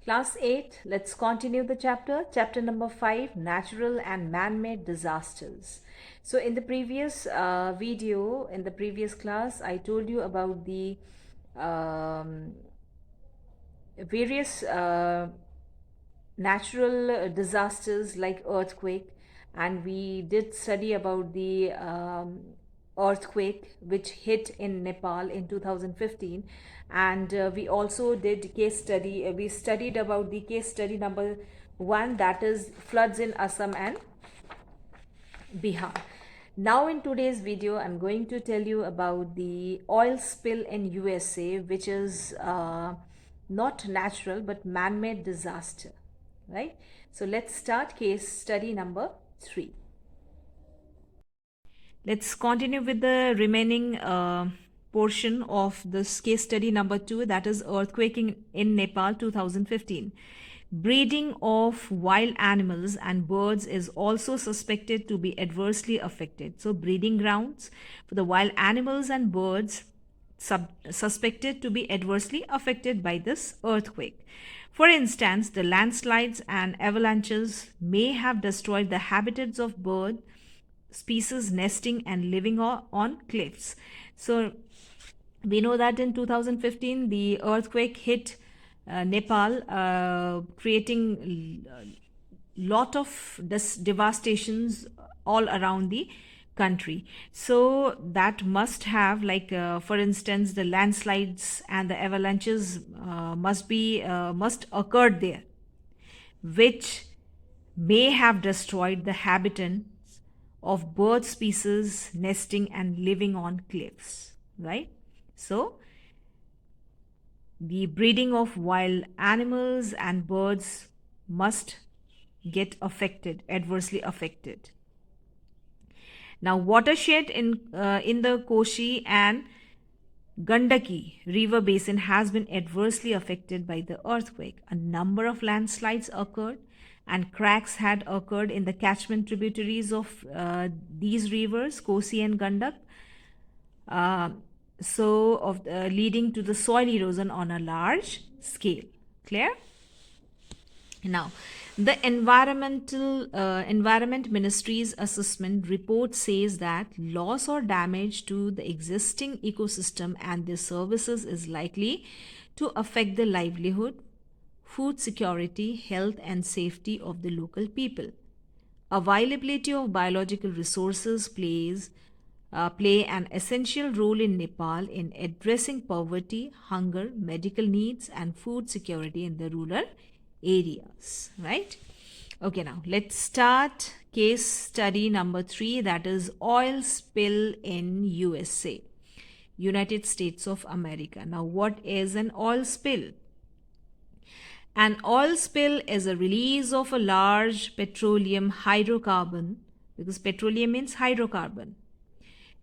Class 8, let's continue the chapter. Chapter number 5, Natural and Man-Made Disasters. So in the previous video, in the previous class, I told you about the um, various natural disasters like earthquake, and we did study about the earthquake which hit in Nepal in 2015. And we also did case study, we studied about the case study number 1, that is floods in Assam and Bihar. Now in today's video, I'm going to tell you about the oil spill in USA, which is not natural but man-made disaster, right? So let's start case study number 3. Let's continue with the remaining portion of this case study number 2, that is earthquake in Nepal 2015. Breeding of wild animals and birds is also suspected to be adversely affected. So breeding grounds for the wild animals and birds suspected to be adversely affected by this earthquake. For instance, the landslides and avalanches may have destroyed the habitats of bird species nesting and living on cliffs. So we know that in 2015 the earthquake hit Nepal, creating lot of devastations all around the country. So that must have, like for instance, the landslides and the avalanches must occurred there, which may have destroyed the habitats of bird species nesting and living on cliffs, right? So the breeding of wild animals and birds must get affected, adversely affected. Now, watershed in the Koshi and Gandaki river basin has been adversely affected by the earthquake. A number of landslides occurred and cracks had occurred in the catchment tributaries of these rivers, Kosi and Gandak, leading to the soil erosion on a large scale. Clear? Now, the environment ministry's assessment report says that loss or damage to the existing ecosystem and their services is likely to affect the livelihood, food security, health and safety of the local people. Availability of biological resources play an essential role in Nepal in addressing poverty, hunger, medical needs, and food security in the rural areas, right? Okay, now let's start case study number 3, that is oil spill in USA, United States of America. Now, what is an oil spill? An oil spill is a release of a large petroleum hydrocarbon, because petroleum means hydrocarbon,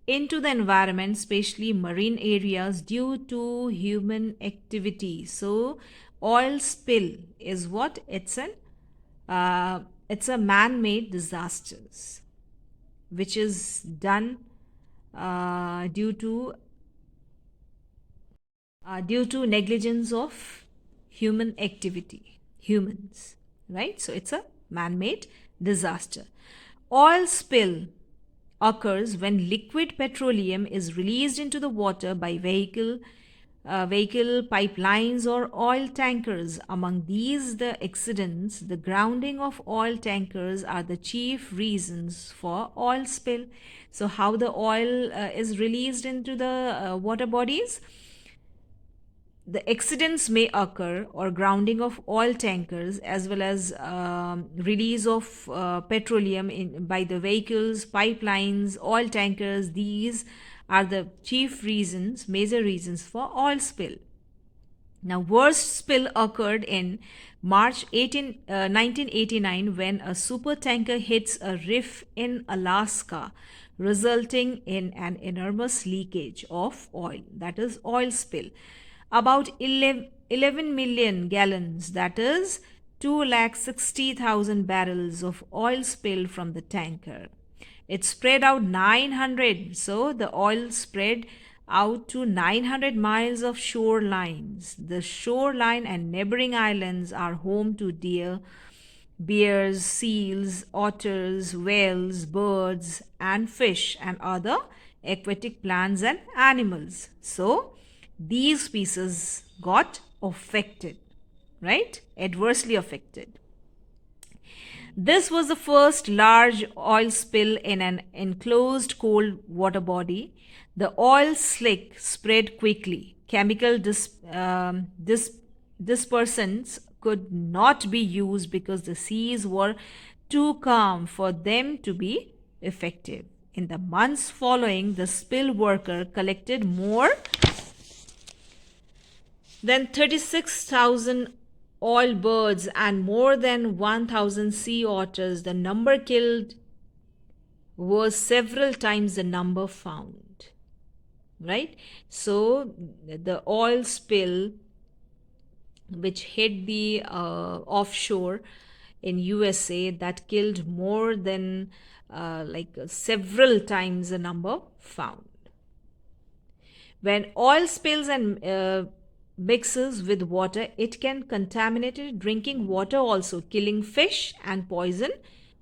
into the environment, especially marine areas, due to human activity. So, oil spill is what? It's a man-made disasters, which is done due to negligence of human activity, humans, right? So it's a man-made disaster. Oil spill occurs when liquid petroleum is released into the water by vehicle pipelines or oil tankers. Among these, the accidents, the grounding of oil tankers are the chief reasons for oil spill. So how the oil is released into the water bodies? The accidents may occur, or grounding of oil tankers, as well as release of petroleum by the vehicles, pipelines, oil tankers. These are the chief reasons, major reasons for oil spill. Now, worst spill occurred in March 1989, when a super tanker hits a reef in Alaska, resulting in an enormous leakage of oil, that is oil spill. About 11 million gallons, that is 260,000 barrels of oil spilled from the tanker. It spread out 900, so the oil spread out to 900 miles of shorelines. The shoreline and neighboring islands are home to deer, bears, seals, otters, whales, birds, and fish, and other aquatic plants and animals. So, these species got affected, right? Adversely affected. This was the first large oil spill in an enclosed cold water body. The oil slick spread quickly. Chemical dispersants could not be used because the seas were too calm for them to be effective. In the months following, the spill worker collected more than 36,000 oil birds and more than 1,000 sea otters. The number killed was several times the number found. Right? So, the oil spill which hit the offshore in USA that killed more than several times the number found. When oil spills and mixes with water, it can contaminate drinking water also, killing fish and poison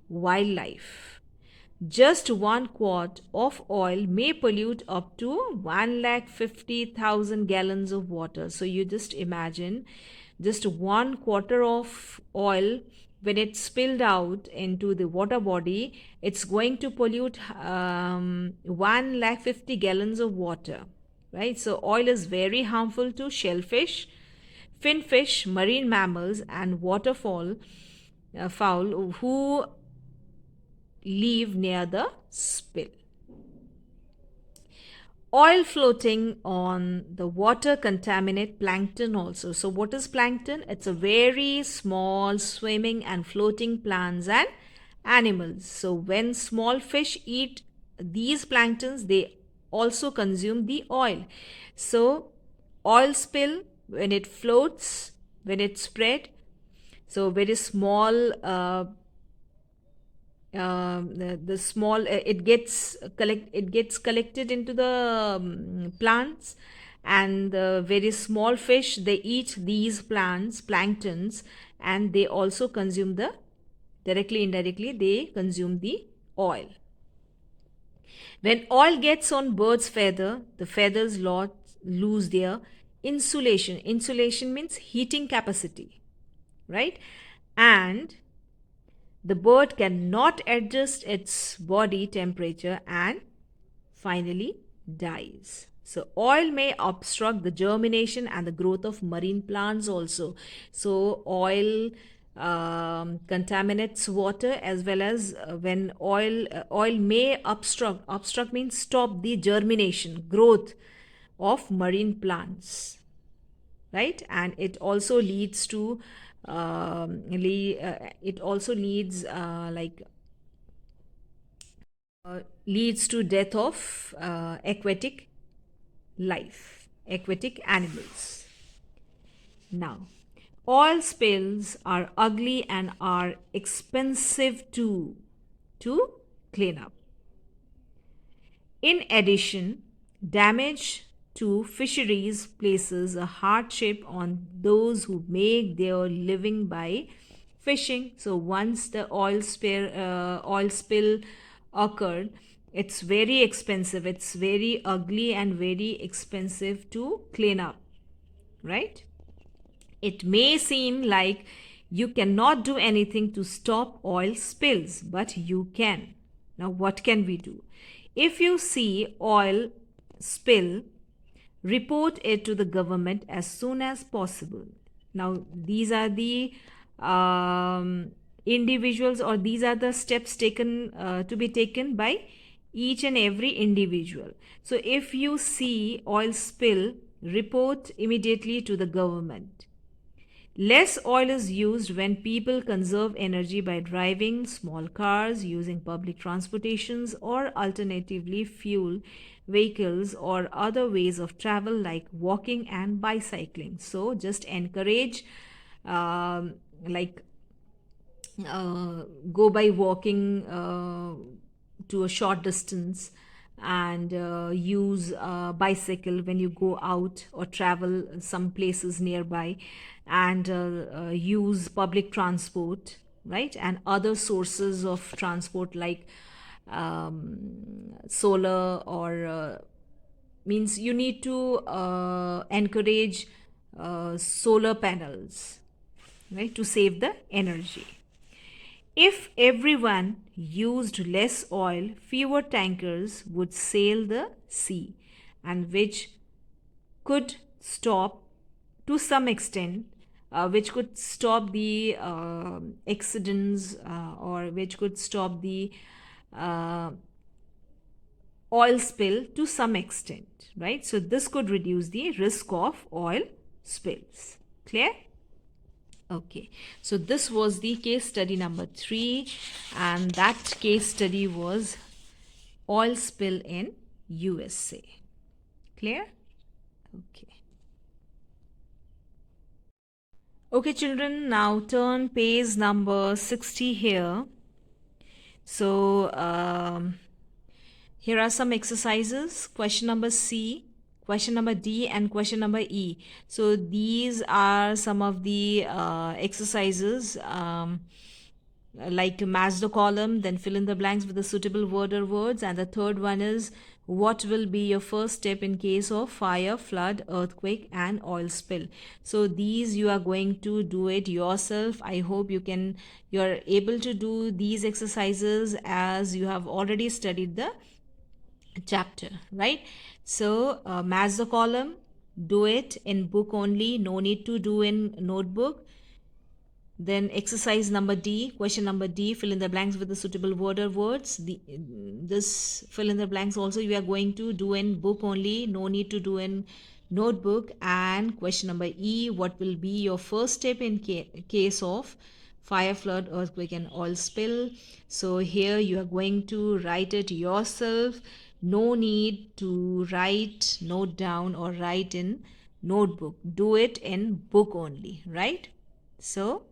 wildlife. Just 1 quart of oil may pollute up to 150,000 gallons of water. So you just imagine just 1 quarter of oil, when it's spilled out into the water body, it's going to pollute 150 gallons of water. Right? So oil is very harmful to shellfish, finfish, marine mammals, and waterfowl fowl who live near the spill. Oil floating on the water contaminate plankton also. So what is plankton? It's a very small swimming and floating plants and animals. So when small fish eat these planktons, they also consume the oil. So oil spill, when it floats, when it spread, so very small the small it gets collected into the plants, and the very small fish, they eat these plants, planktons, and they also consume the directly indirectly they consume the oil. When oil gets on bird's feather, the feathers lose their insulation. Insulation means heating capacity, right? And the bird cannot adjust its body temperature and finally dies. So, oil may obstruct the germination and the growth of marine plants also. So, oil contaminates water, as well as when oil may obstruct means stop the germination, growth of marine plants, right? And it also leads to it also leads leads to death of aquatic life, aquatic animals. Now, oil spills are ugly and are expensive to clean up. In addition, damage to fisheries places a hardship on those who make their living by fishing. So once the oil spill occurred, it's very expensive. It's very ugly and very expensive to clean up, right? It may seem like you cannot do anything to stop oil spills, but you can. Now, what can we do? If you see oil spill, report it to the government as soon as possible. Now, these are the individuals, or these are the steps taken to be taken by each and every individual. So, if you see oil spill, report immediately to the government. Less oil is used when people conserve energy by driving small cars, using public transportations, or alternatively fuel vehicles or other ways of travel like walking and bicycling. So just encourage like go by walking to a short distance, and use bicycle when you go out or travel some places nearby, and use public transport, right, and other sources of transport like solar or means you need to encourage solar panels, right, to save the energy. If everyone used less oil, fewer tankers would sail the sea, and which could stop to some extent, which could stop the accidents, or which could stop the uh, oil spill to some extent, right? So, this could reduce the risk of oil spills. Clear? Okay, so this was the case study number 3, and that case study was oil spill in USA. Clear? Okay. Okay, children, now turn page number 60 here. So, here are some exercises. Question number C, question number D, and question number E. So these are some of the exercises, like match the column, then fill in the blanks with the suitable word or words. And the third one is, what will be your first step in case of fire, flood, earthquake, and oil spill? So these you are going to do it yourself. I hope you're able to do these exercises as you have already studied the chapter, right? So match the column, do it in book only, no need to do in notebook. Then exercise number D, question number D, fill in the blanks with the suitable word or words. This fill in the blanks also you are going to do in book only, no need to do in notebook. And question number E, what will be your first step in case of fire, flood, earthquake, and oil spill? So here you are going to write it yourself. No need to write, note down, or write in notebook. Do it in book only, right? So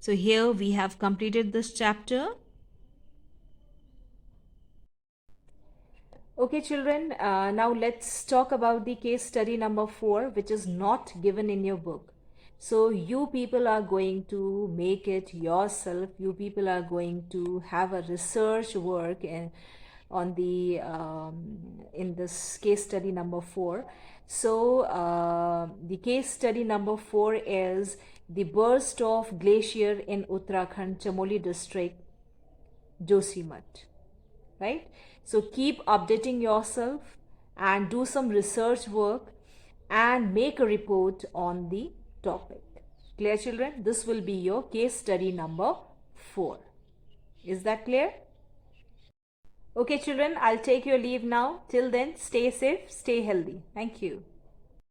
here we have completed this chapter. Okay, children, now let's talk about the case study number 4, which is not given in your book. So you people are going to make it yourself. You people are going to have a research work on the in this case study number 4. So the case study number 4 is the burst of glacier in Uttarakhand, Chamoli district, Josimat, right? So keep updating yourself and do some research work and make a report on the topic. Clear, children? This will be your case study number 4. Is that clear? Okay, children, I'll take your leave now. Till then, stay safe, stay healthy. Thank you.